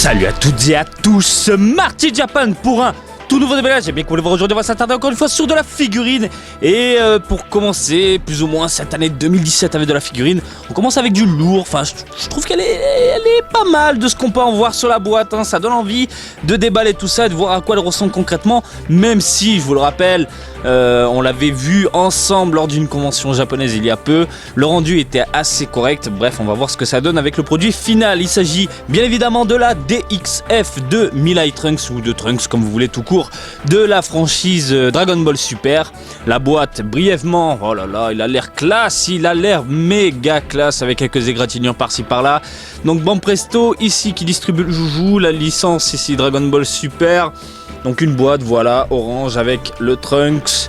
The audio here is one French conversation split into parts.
Salut à toutes et à tous, Marty Japan pour un tout nouveau déballage. Et bien qu'on le voit aujourd'hui, on va s'attarder encore une fois sur de la figurine. Et pour commencer, plus ou moins cette année 2017 avec de la figurine, on commence avec du lourd. Enfin, je trouve qu'elle est pas mal de ce qu'on peut en voir sur la boîte, hein. Ça donne envie de déballer tout ça et de voir à quoi elle ressemble concrètement. Même si, je vous le rappelle, on l'avait vu ensemble lors d'une convention japonaise il y a peu. Le rendu était assez correct. Bref, on va voir ce que ça donne avec le produit final. Il s'agit bien évidemment de la DXF de Mirai Trunks, ou de Trunks comme vous voulez tout court, de la franchise Dragon Ball Super. La boîte, brièvement, oh là là, il a l'air classe, il a l'air méga classe avec quelques égratignures par-ci par-là. Donc bon presto, ici qui distribue le joujou, la licence ici Dragon Ball Super. Donc une boîte, voilà, orange avec le Trunks.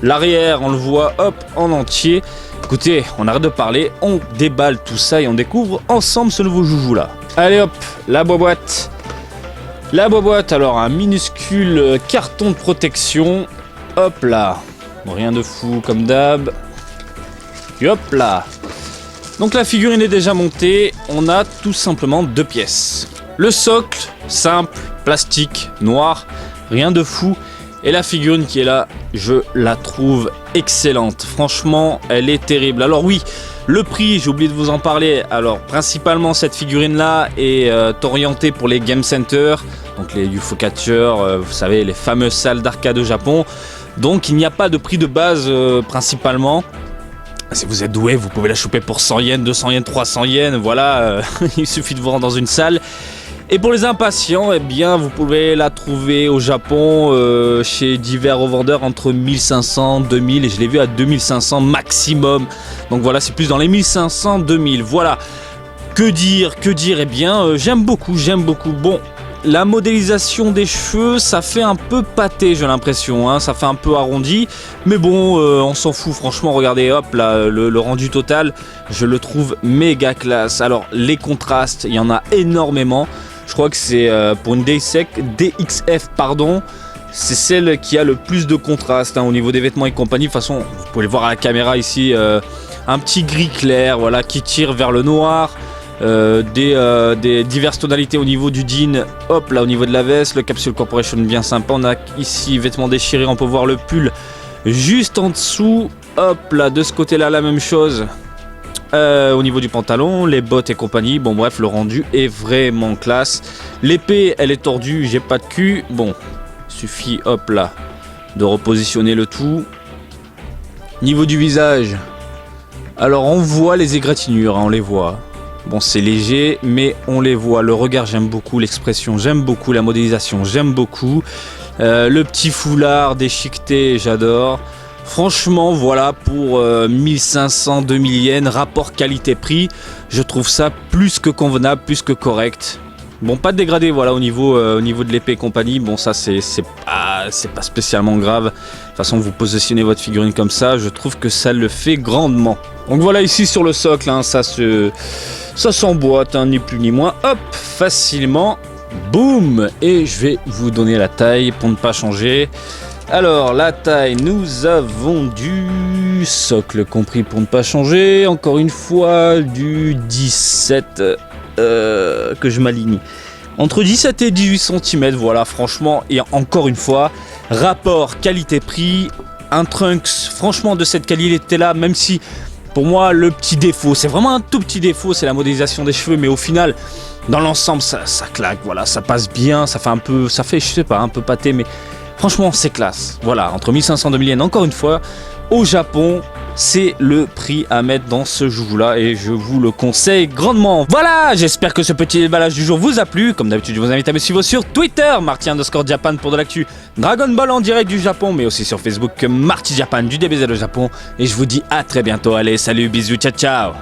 L'arrière, on le voit, hop, en entier. Écoutez, on arrête de parler, on déballe tout ça et on découvre ensemble ce nouveau joujou là. Allez hop, la boîte. La boîte, alors un minuscule carton de protection. Hop là. Bon, rien de fou comme d'hab. Et hop là. Donc la figurine est déjà montée. On a tout simplement deux pièces. Le socle, simple, plastique, noir. Rien de fou. Et la figurine qui est là, je la trouve excellente. Franchement, elle est terrible. Alors oui, le prix, j'ai oublié de vous en parler. Alors principalement cette figurine là est orientée pour les game centers, donc les UFO catchers, vous savez, les fameuses salles d'arcade au Japon. Donc il n'y a pas de prix de base principalement. Si vous êtes doué, vous pouvez la choper pour 100 yens, 200 yens, 300 yens. Voilà, il suffit de vous rendre dans une salle. Et pour les impatients, eh bien, vous pouvez la trouver au Japon chez divers revendeurs entre 1500 2000 et je l'ai vu à 2500 maximum. Donc voilà, c'est plus dans les 1500 2000. Voilà. Que dire, eh bien, j'aime beaucoup. Bon, la modélisation des cheveux, ça fait un peu pâté, j'ai l'impression, hein, ça fait un peu arrondi. Mais bon, on s'en fout, franchement, regardez, hop, là, le rendu total, je le trouve méga classe. Alors, les contrastes, il y en a énormément. Je crois que c'est pour une DXF, pardon, c'est celle qui a le plus de contraste, hein, au niveau des vêtements et compagnie. De toute façon, vous pouvez le voir à la caméra ici, un petit gris clair, voilà, qui tire vers le noir. Des diverses tonalités au niveau du jean, hop là au niveau de la veste, le Capsule Corporation bien sympa. On a ici vêtements déchirés, on peut voir le pull juste en dessous, hop là de ce côté là la même chose. Au niveau du pantalon, les bottes et compagnie, bon bref, le rendu est vraiment classe. L'épée, elle est tordue, j'ai pas de cul. Bon, suffit, hop là, de repositionner le tout. Niveau du visage, alors on voit les égratignures, hein, on les voit. Bon, c'est léger, mais on les voit. Le regard, j'aime beaucoup. L'expression, j'aime beaucoup. La modélisation, j'aime beaucoup. Le petit foulard déchiqueté, j'adore. Franchement, voilà, pour 1500-2000 yens, rapport qualité-prix, je trouve ça plus que convenable, plus que correct. Bon, pas de dégradé, voilà, au niveau de l'épée et compagnie. Bon, ça, c'est pas spécialement grave. De toute façon, vous positionnez votre figurine comme ça, je trouve que ça le fait grandement. Donc voilà, ici sur le socle, hein, ça s'emboîte, hein, ni plus ni moins. Hop, facilement. Boum. Et je vais vous donner la taille pour ne pas changer. Alors, la taille, nous avons du socle compris pour ne pas changer. Encore une fois, du 17, que je m'aligne. Entre 17 et 18 cm, voilà, franchement, et encore une fois, rapport qualité-prix, un Trunks, franchement, de cette qualité-là, même si, pour moi, le petit défaut, c'est vraiment un tout petit défaut, c'est la modélisation des cheveux, mais au final, dans l'ensemble, ça claque, voilà, ça passe bien, ça fait, je sais pas, un peu pâté, mais franchement, c'est classe. Voilà, entre 1500 et 2000 yens, encore une fois, au Japon, c'est le prix à mettre dans ce joujou-là et je vous le conseille grandement. Voilà, j'espère que ce petit déballage du jour vous a plu. Comme d'habitude, je vous invite à me suivre sur Twitter, Marty_Japan pour de l'actu Dragon Ball en direct du Japon, mais aussi sur Facebook, Marty Japan du DBZ au Japon. Et je vous dis à très bientôt. Allez, salut, bisous, ciao, ciao.